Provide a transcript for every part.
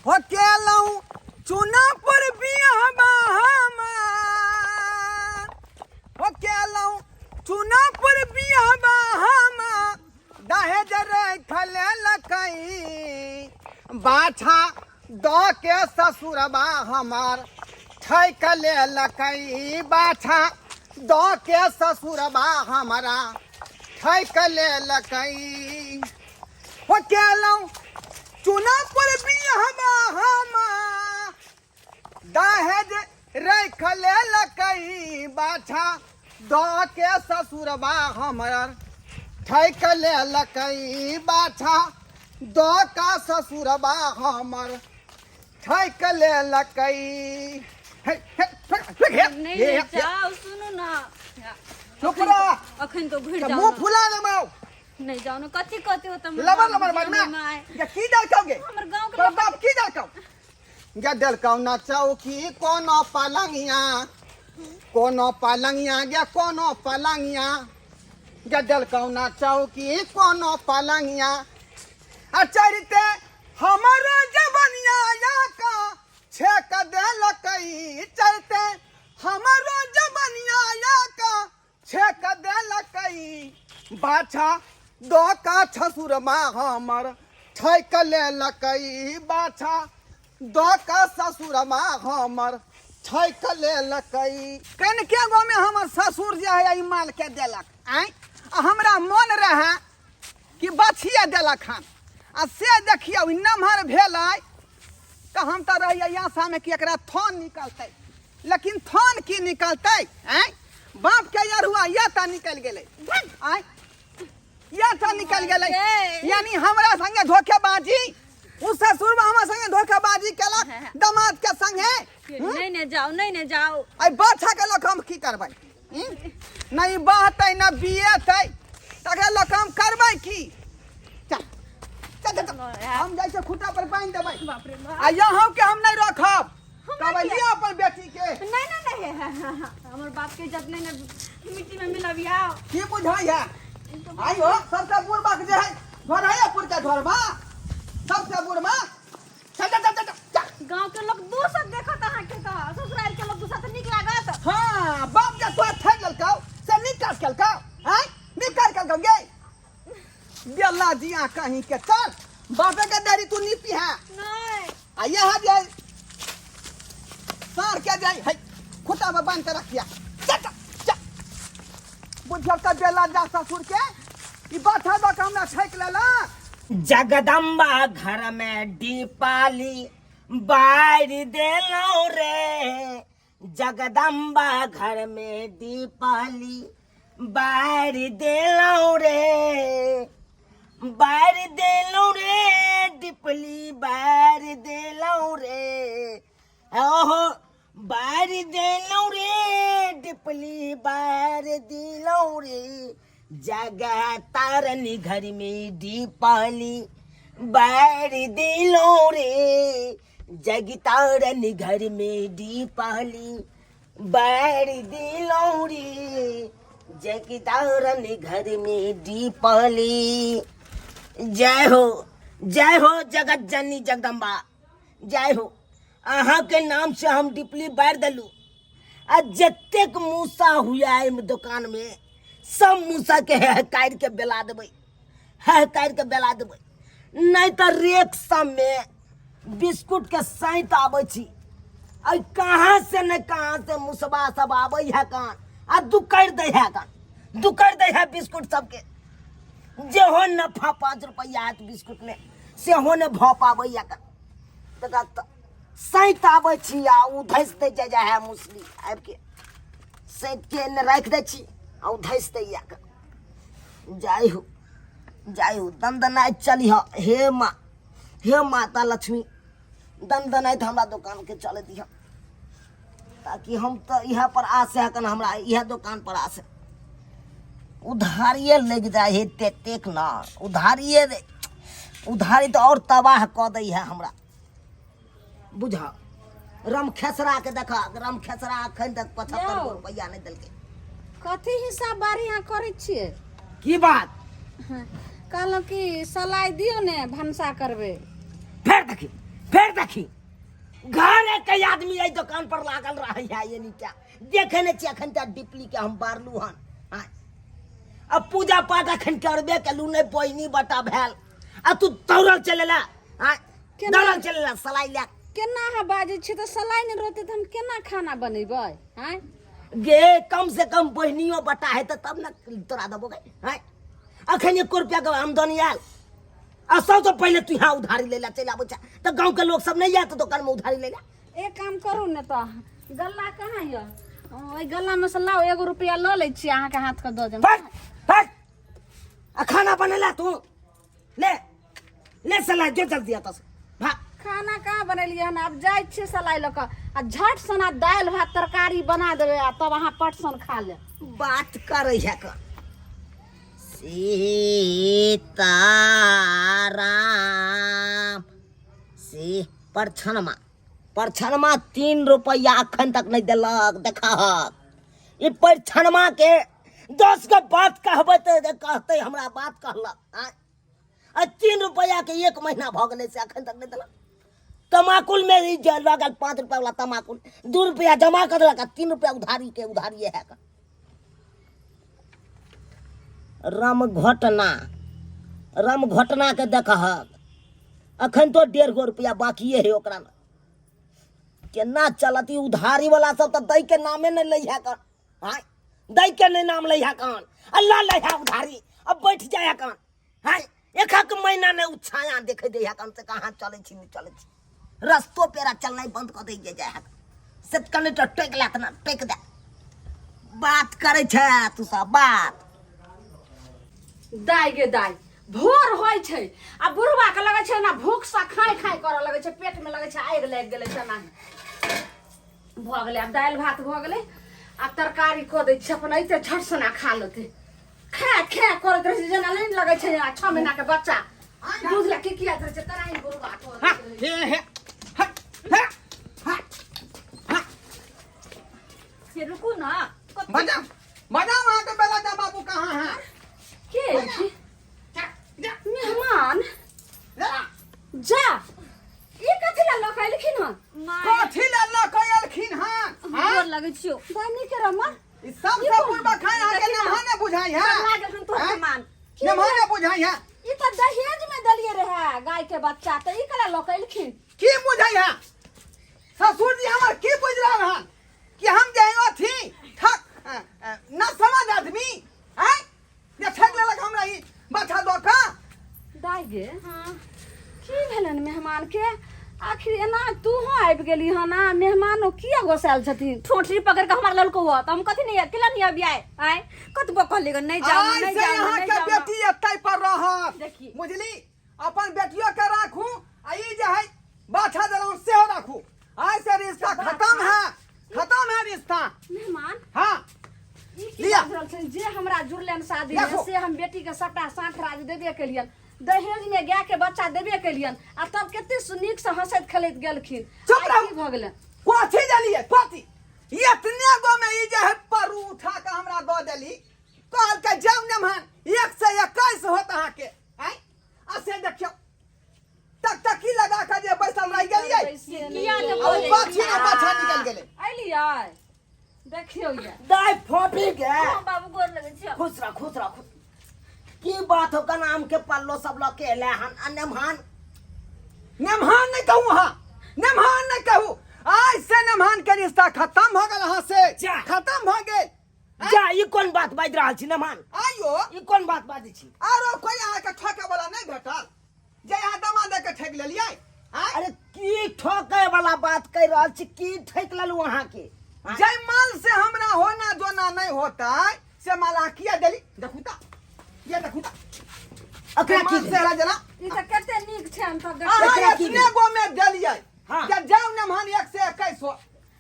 हो केलऊ चुना पर बियाहबा हमार हो केलऊ चुना पर बियाहबा हमार दहेज रे खले लकई बाछा दो के ससुरबा हमार ठैक ले लकई बाछा दो के ससुरबा हमारा ठैक ले लकई हो केलऊ चुना पर बियाहबा हमार दहेज रख ले लकई बाछा दो के ससुरबा हमर ठैक ले लकई बाछा दो का ससुरबा हमर ठैक ले लकई नहीं जाओ सुनो ना चुप रह अखन तो भिड़ जाओ मुंह फुला ले माओ नहीं जाओ ना कथी कथी होता लबर लबर मारना ये की दलकाओगे हमर गांव के तो बाप की दलकाओ या दलकाओ ना चौकी कोनो पलंगिया या कोनो पलंगिया या दलकाओ ना चौकी कोनो पलंगिया अचरिते हमारा जवनिया या का छेक देलकई चलते हमारा जवनिया या का छेक देलकई बाछा दो का ससुरमा हमर ठैक ले लकई बाछा दो का ससुरमा हमर ठैक ले लकई कन के गो में हमर ससुर जे है ई माल के देलक आय हमरा मन रहे कि बछिया देलक हन आ से देखियो ई नमहर भेलै त हम त रहिए आशा में कि एकरा थन निकलतै लेकिन थन की निकलतै आय बाप के यरुआ या त निकल गेलै आय या त निकल गेलै यानी हमरा संगे धोखेबाजी उ ससुर हमरा संगे धोखेबाजी केलक दामाद के संगे नहीं जाओ आई बाछा के लोक हम की करबै नहीं बहतै न बिएतै तके लोक हम करबै की चल हम जैसे खुटा पर बांध देबै बाप रे बाप आ यहाँ के हम नहीं रखब तब लिया अपन बेटी के नहीं हमर बाप के इज्जत नहीं ना मिट्टी में मिलाबिया की बुझाई है आई हो सबसे बुढ़बा के जे है घर है पुर के घर बा सबसे बुढ़बा चल गांव के लोग दूसर देखत अहाँ के त ससुराल के लोग दूसर से निक लागत हां बाप के तो ठग ललकाओ से निकाल केलकाओ हैं निकाल केलकाओ गे बेला जिया कहीं के चल बापे के दारी तू नीपी है नहीं आ यहाँ जाए सार के जाए है खुटा में बांध के रखिया चल बुझल का बेला जा ससुर के ई बात है दो हमरा छेक लेला जगदम्बा घर में दीपाली बार देलो रे जगदम्बा घर में दीपाली बार देलो रे दीपली बार देलो रे ओहो बार देलो रे दीपली बार दिलो रे जगा तारनी घर में दीपाली बार दिलो रे जग तारनी घर में दीपाली बार दिलो रे जग तारनी घर में दीपाली जय हो जगत जननी जगदम्बा जय हो अहाँ के नाम से हम दीपली बार दलू आ जतेक मूसा हुआ है दुकान में सब मूसा के काट के बेला देबै नहीं तो रेक्सा में बिस्कुट के साइत आबै छी आई कहाँ से न कहाँ से मुसबा सब आबै है कान आ दुकर दे है बिस्कुट सबके जे हो नफा 5 रुपया है बिस्कुट में से हो न भ पाबै या तका साइत आबै छी आ उ धैस दे जा है मुसली आबि के साइत के न राख दे छी आ उ धैस दे या जाय हो दंदनाय चली हे माता लक्ष्मी दंदनाय हमरा दुकान के चले दिह ताकि हम तो यहाँ पर आसे है हमरा यह दुकान पर आसे उधारिये लग जाए हे तेक ना उधारी तो और तबाह क दै है हमरा बुझा रम खेसरा के देखा रम खेसरा अखन तक 75 रुपया नहीं देलके कथी हिसाब बार यहाँ करे छिए की बात कहलो कि सलाई दियो ने भनसा करबे फेर देखी घर के आदमी आई दुकान पर लागल रहे है ये नहीं क्या देखे ने छी अखन त डिपली के हम बारलू हन हाँ। अब पूजा पाठ अखन करबे कलू नहीं बहिनी बटा भेल आ तू दौड़ल चलेला हाँ दौड़ल चलेला सलाई ले केना है बाजे छी तो सलाई नहीं रहते तो हम केना खाना बनेबै हैं गे कम से कम बहनियों बटा है तो तब ना तोरा दबो गए हैं अखन 1 रुपया के आमदनी आयल आ सबसे पहले तू यहाँ उधारी ले ला चल आबो तो गांव के लोग सब नहीं आए तो दुकान में उधारी ले ला एक काम करू ने तो गल्ला कहाँ है ओइ गल्ला में से लाओ 1 रुपया ल ले छी अहाँ के हाथ के दो देम फट फट आ खाना बनेला तू ले ले सला जो जल्दी आता से भाग खाना कहाँ बनेलिए हन अब जाय छी सलाई ल के आ झट सना दाल भात तरकारी बना देबे आ तब अहाँ पटसन खा ले बात करे है का सीताराम से परछनमा 3 रुपया अखन तक नहीं दिलक देखा ये परछनमा के 10 के बात कहबे तो कहते हमरा बात कहलक आ 3 रुपया के 1 महीना भ गेले से अखन तक नहीं दिलक तमाकुल में ही लगल 5 रुपया वाला तमाकुल 2 रुपया जमा कर देलक 3 रुपया उधारी है का राम घटना के देखहक अखन तो 1.5 रुपया बाकी है ओकरा में केना चलती उधारी वाला सब तो दै के नामे नहीं लइहा कन हां दै के नहीं नाम लइहा कन अल्लाह लइहा उधारी अब बैठ जाया कन हां एक महीना ने उछाया देखे दे कन से कहां चले छी नहीं चले छी रस्तो पेरा चलना बंद कर दे जाय से कने तो टेक लात ना टेक दे बात करे छे तू सब बात दाय गे दाय भोर होय छै आ बुढ़वा के लगे छै ना भूख सा खाय करे लगे छै पेट में लगे छै आग लाग गेले छै ना भ गेले अब दाल भात भ गेले आ तरकारी को दै छै अपन ऐते झट सना खा लेते खा करत रहे छै जेना नहीं लगे छै 6 महीना के बच्चा बुझला की किया करे छै तराई बुढ़वा को हे ये रुकू ना बजा वहां के बेला दा बाबू कहां है के मेहमान जा ये कथि ला लखैलखिन हन कथि ला लखैलखिन हन गोर लगै छियो बनी के रमा ई सबसे पूर्व खाए आके नमहाने बुझाई है लागल हन तो मेहमान नमहाने बुझाई है ई त दहेज में दलिए रहे गाय के बच्चा त ई कला लखैलखिन की बुझाई है ससुर जी हमर की बुझ रहा हन कि हम जाएगा थी ठक ना समझ आदमी हैं ये ठग लेलक हमरा ई बच्चा दो का दाई गे हां की भेलन मेहमान के आखिर एना तू हो आबि गेली हन ना मेहमानो किया गोसाल छथिन ठोठरी पकड़ के हमरा ललको हो त हम कथि नहीं किला नहीं अभी आए कतबो कहली ग नहीं जाऊ नहीं जाऊ यहाँ के बेटी एतै पर रहत देखी बुझली अपन बेटियों के राखू आ ई जे है बाछा देलौ सेहो राखू आइ से रिश्ता खत्म है रिश्ता मेहमान हां लिया जे हमरा जुड़लन शादी में से हम बेटी के सट्टा साठ राज देबे के लिए दहेज में गाय के बच्चा देबे के लिए आ तब केते सुनीक से हंसैत खेलैत गेलखिन चुप रह की भ गेलै कथि देलिए कथि इतने गो में ई जे है परू उठा के हमरा दो देली कहल के जाऊ ने मन 121 होत अहा के हैं असे देखियो टकटकी लगा के जे बैसल रह गेलिए किया जे अब बाछी ने बाछा निकल गेले आइलियै देखियो ये दाई फोपी के बाबू गोर लगै छै खुश रह की बात हो का नाम के पल्लो सब लोग के ले हन नेमहान नहीं कहूँ हाँ नेमहान नहीं कहूँ आज से नेमहान के रिश्ता खत्म हो गया यहाँ से जा। खत्म हो गए जा ई कोन बात बाज रहल छी नेमहान आइयो ई कोन बात बाजी छी आरो कोई यहाँ के ठोके वाला नहीं भेटल जे यहाँ दमा दे के ठेक लेलिए अरे की ठोके वाला बात कह रहल छी की ठेक लेलु वहां के जय माल से हमरा होना जोना नहीं होता से माला किया देली देखूता ये देखूता अकरा की से हला जना ई त कते नीक छै हम सब अहाँ एकरा की इतने गो में देलिए हाँ। कि जाऊ नेमहान 121 हो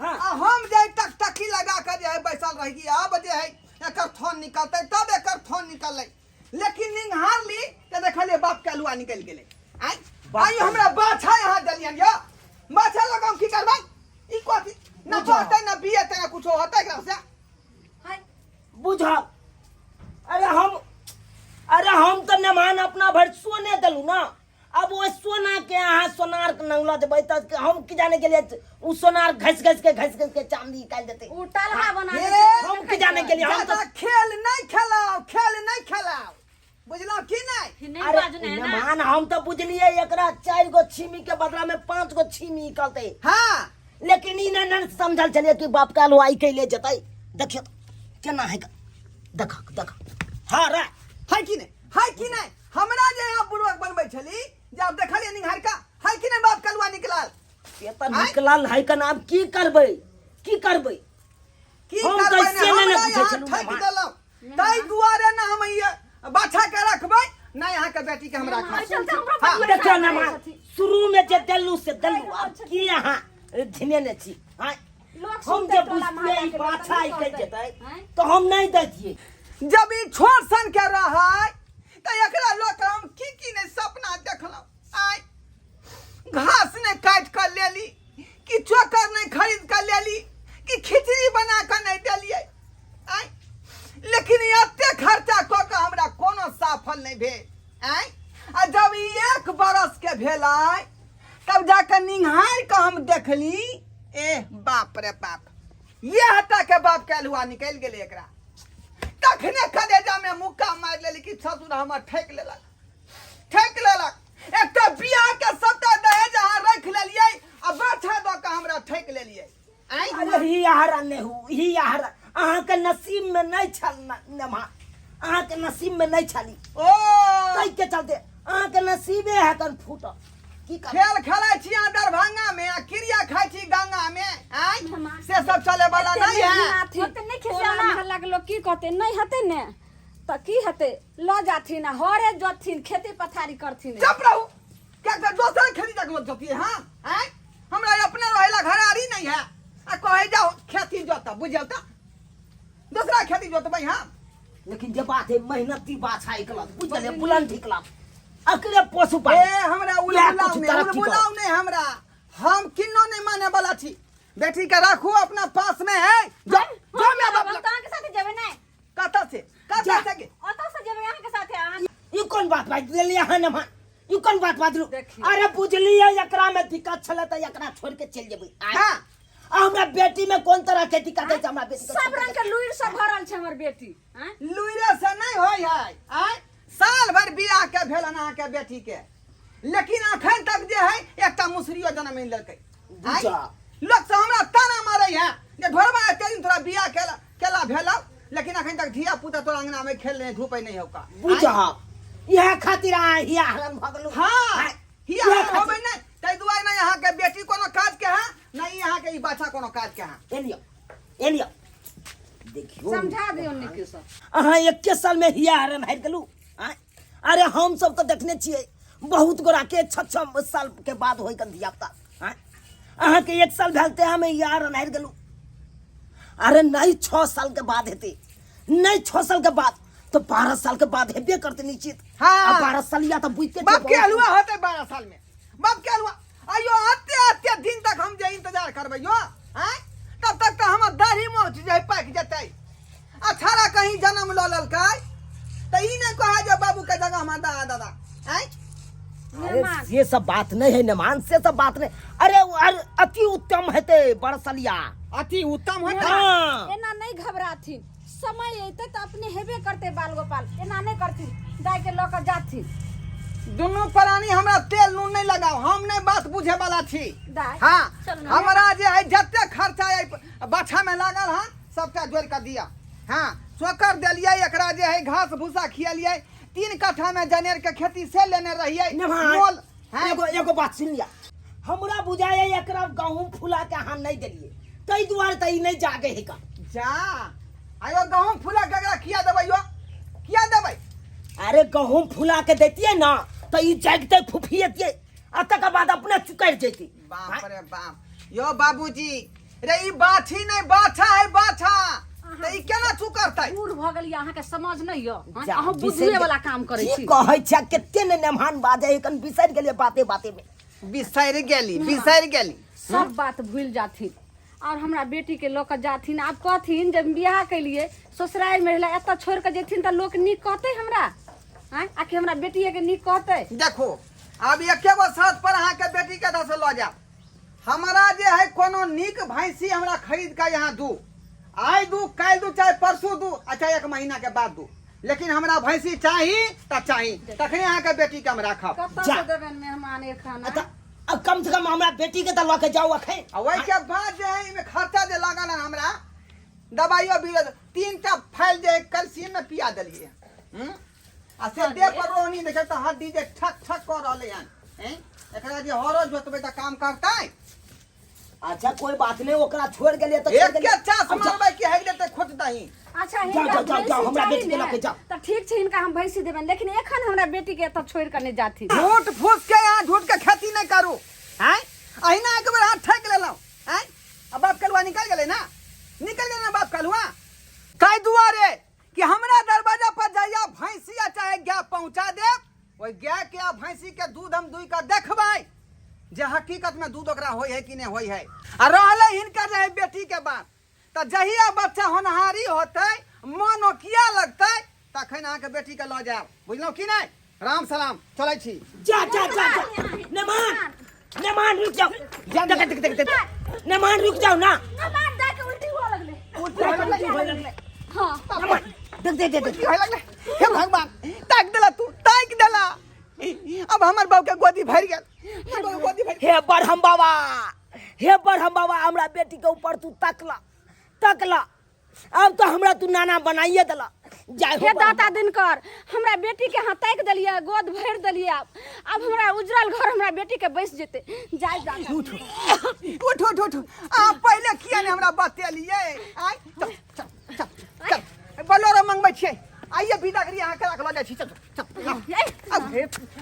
हाँ। आ हम जे टकटकी लगा के जे है बैसल रह गई अब जे है एकर थन निकलते तब एकर थन निकलले लेकिन निंगहार ली त देखले बाप के अलुआ निकल गेले आई हमरा बाछा यहाँ देलियन यो बाछा लगा हम की करबै ई कथि ना पढ़ते ना बीए ते ना कुछ होता एकरा से बुझा अरे हम तो नेमान अपना भर सोने दलू ना अब वो सोना के अहाँ सोनार के नंगला घस के हम की जाने के लिए उ सोनार घस के चांदी निकाल देते। उ टलहा बना हे, देते, हम की जाने के लिए हम तो ज्यादा खेल नहीं खेलाओ बुझलो कि नहीं? नहीं अरे बाजू नहीं ना। मेहमान हम तो बुझलिए एकरा 4 गो छीमी के बदला में 5 गो छीमी निकलते, हाँ लेकिन इ न समझल चलिए कि बाप का हलवाई के ले जतई। देखियो केना है का देखा हां रे है कि नहीं? हमरा जे यहाँ बुढ़वा बनबै छली जब देखलिए निहार का है कि नहीं बाप कलुआ निकलल ये तो निकलल है का नाम की करबै की हम करबै कैसे ने नहीं हमरा बुझै यहाँ छलहुँ ठक मेहमान। देलौ ताई दुआरे ना हम ये बाछा के रखबै ना यहाँ के बेटी के हमरा मेहमान, खास चलते हमरा हाँ, बतिया देखियो साथ ना में मां छथि। शुरू में जे देलू से देलू अब की यहाँ धिने ने छी हां लोग हम सुनते जे टोला बुझतिए मोहल्ला ई के लोग बाछा तो ई नहीं कह करते। जेतै हैं? तो हम नहीं दैतिए। जब ई छोट सन के रहै त एकरा लोक हम की नहीं सपना देखलौ आय घास ने काट कर लेली कि चोकर नहीं खरीद कर लेली कि खिचड़ी बना कर नहीं देलिए आय लेकिन एते खर्चा क के हमरा कोनो सफल नहीं भेल आय आ जब ई 1 बरस के भेलै तब जाकर निहार के हम देखली ए बाप रे बाप ये हटा के बाप के हलुआ निकल गेलै एकरा तखने कलेजा में मुक्का मार लेली कि ससुर हमर ठेक लेलक एक तो बियाह के सबटा दहेज अहाँ रख लेलिए आ बाछा दऽ के हमरा ठेक लेलिए आय अरे ही आहारा ने हु ही आहारा अहाँ के नसीब में नहीं छल नमा अहाँ के नसीब में नहीं छली ओ तै के चलते अहाँ के नसीबे है कन फूट की कर खेल खेलै छी अहाँ दरभंगा में आ क्रिया खाइ छी गंगा में आय से सब चले वाला नहीं है टोला मोहल्ला के लोग की कहते नहीं हते ने त की हते ल जाथिन हरे जोथिन खेती पथारी करथिन। चुप रहू क्या कर दोसर खेती तक लोग जोतिए हां आय हमरा अपने रहेला घरारी नहीं है आ कहे जाओ खेती जोता बुझल त दूसरा खेती जोतबै हां लेकिन जे बात है मेहनती बाछा इकला बुझले बुलंद ठिकला अकेले पशु पाल ए हमरा उलबुलाव नहीं हमरा हम किन्नो नहीं माने वाला छी बेटी के रखू अपना पास में है जो मैं बाप तां के साथे जेबे नहीं कता से के ओतो से जेबे यहां के साथे आ ई कोन बात बात देली यहाँ न मान ई कोन बात बादलू देखिए। अरे बुझली है एकरा में दिक्कत छले त एकरा छोड़ के चल जेबै हां हमरा बेटी में कोन तरह के दिक्कत है हमरा बेटी सब रंग के लुइर सब भरल छै हमर बेटी हैं। लुइरे से नहीं होय है आय साल भर बियाह के भेल अहाँ के बेटी के लेकिन अखन तक जे है एकटा मुसरियो जन्म नहीं लेकै बुझा लोग से हमरा ताना मारै है जे घरवा के दिन तोरा बियाह केला भेलौ लेकिन अखन तक धिया पुता तोरा अंगना में खेलने धूपै नहीं होका बुझा यह खातिर आ हिया हलन भगलू हां हिया होबै नहीं तै दुआरे नहीं अहाँ के बेटी कोनो काज के है नहीं अहाँ के ई बाछा कोनो काज के है एलियो देखियो समझा दियो निके सब अहाँ 21 साल में हिया हरन हार गेलू अरे हम सब तो देखने छिए बहुत गोरा के 6 साल के बाद होई कन धिया पुता अहाँ के 1 साल भेलते हमें यार हार गेलू अरे नहीं 6 साल के बाद हेते नहीं 6 साल के बाद तो 12 साल के बाद हेबे करते निश्चित हाँ। 12 साल या तो बुझते बाप के हलुआ होते 12 साल में बाप के हलुआ अयो आते दिन तक हम जे इंतजार करबै यो हैं तब तक तो हमर दाढ़ी मोछ जे पाक जेतै अछाड़ा कहीं जन्म ल ललकै त ई ने कहा जे बाबू के जगह हमर दादा हैं अरे ये सब बात नहीं है नमान से सब बात नहीं अरे अति उत्तम हेते बरसलिया अति उत्तम होता हाँ। एना नहीं घबराथिन समय अइते त अपने हेबे करते बाल गोपाल एना नहीं करथिन दाई के ल के जाथिन दुनू प्राणी हमरा तेल नून नहीं लगाओ हम नहीं बात बुझे वाला छी दाई हाँ चल ना। हमरा जे है जते खर्चा है बाछा में लागल हां सबटा जोड़ कर दिया हाँ सोकर देलिए एकरा जे है घास भूसा खियलिए 3 कट्ठा में जनेर के खेती से लेने रहिए मोल हाँ एगो बात सुन लिया हमरा बुझाए एकरा गहूम फुला के हां नहीं देलिए तई दुआर तई नहीं जागे है का जा आयो गहूम फुला के खिया देबै यो किया देबै अरे गहूम फुला के देतिए ना तो ई जागते फुफियतिए आ तक बाद अपने चुकर जेती बाप रे बाप यो बाबूजी रे ई बाछी नहीं बाछा है बाछा त ई केना चुकरतै बूढ़ भ गेली अहाँ के समझ नहीं यो जा, अहाँ बुझे वाला काम करे छी की कहै छ केते ने नेमान बाजे कन बिसर गेले बाते बाते में बिसर गेली सब बात भूल जाथिन और हमरा बेटी के लोक जाथिन आप कहथिन जब बियाह कैलिए ससुराल में रहला एत छोड़ के जेथिन त लोग नीक कहते हमरा हैं आखिर हमरा बेटी के नीक कहते देखो अब एके गो साथ पर अहाँ के बेटी के धस ल जा हमारा जे है कोनो नीक भैंसी हमरा खरीद के यहाँ दू, आज दू, कल दू, चाहे परसों दू, अच्छा 1 महीना के बाद दू, लेकिन हमरा भैंसी चाही त चाही, तखने अहाँ के बेटी के हम राखब। कतऽ जा। से देबन मेहमान एक खाना? अच्छा, अब कम से कम हमरा बेटी के तो लेके जाओ अखन। आ वही के बाद जे है इमे खर्चा जे लागल है हमरा, दवाइयो भी 3टा फाइल जे कैल्शियम में पिया देलिए, आ से देह पर रोहनी देखे तो हड्डी जे ठक ठक कर रहले हन, हैं एकरा जे हरो जोतबे त काम करतै। अच्छा कोई बात नहीं, ओकरा छोड़ गेलिए तो एक के चास मारबै कि हेग देते खोट दही। अच्छा जाओ, हिनका जाओ, जाओ, भैंसी हमरा चाही बेटी के ने, लके जाओ। तऽ ठीक छै हिनका हम भैंसी देबन, लेकिन एखन हमरा बेटी के एतऽ छोड़ि कऽ नहि जाथिन। झूठ फूस के यहाँ झूठ के खेती नहीं करू, हैं अहिना एक बार हाथ ठेक लेलौ, हैं अब बाप कलुआ निकल गेले ना, निकल गेले ना बाप कलुआ। कै दुआरे कि हमरा दरवाजा पर जाइया भैंसी या चाहे गाय पहुंचा देब, ओई गाय के आ भैंसी के दूध हम दुई का देखबै जे हकीकत में दूध ओकरा होय है कि नहीं होय है। आ रहले हिनकर रहे बेटी के बात, त जहिया बच्चा होनहारी होतै, मन ओकिया लगतै, तखन अहाँ के बेटी के ल जाएब, बुझलौ कि नहीं। राम सलाम, चलै छी। जा जा जा जा। मेहमान रुक जाओ, मेहमान रुक जाओ ना। मेहमान जाके उल्टी हुआ लगले। हाँ देख भाई लगले, हे भगवान ताक देला तू, ताक देला। अब हमर बाबू के गोदी भर गेल, गोदी भर। हे बरहम बाबा हमरा बेटी के ऊपर तू तकला, अब तो हमरा तू नाना बनाइए देला। जाय हे दाता दिनकर, हमरा बेटी के हाथ ताक देलिए, गोद भर देलिए, अब हमरा उजरल घर हमरा बेटी के बैस जेते। जाय दाता उठ आ पहले किया ने हमरा बतेलिए। आइ चल चल चल चल बोलेरो मंगबै छियै, आइए विदा करिए, अहाँ के राख ल जाइ छी। चल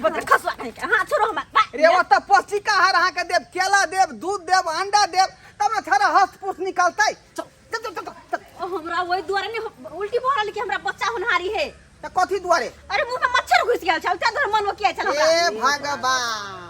बच्चा खसवा नहीं के हां छोड़ो हमरा रे ओत पौष्टिक आहार अहाँ के देब, केला देब, दूध देब, अंडा देब, तब न थारा हस्त पुस्त निकलतै। चल चल चल चल। हमरा वही द्वारे ने उल्टी भ रहल कि हमरा बच्चा होनहारी है। त कथी दुआरे? अरे मुंह में मच्छर घुस गेल छै, त्या द्वारे मन में किया चल हमरा। ए भगवान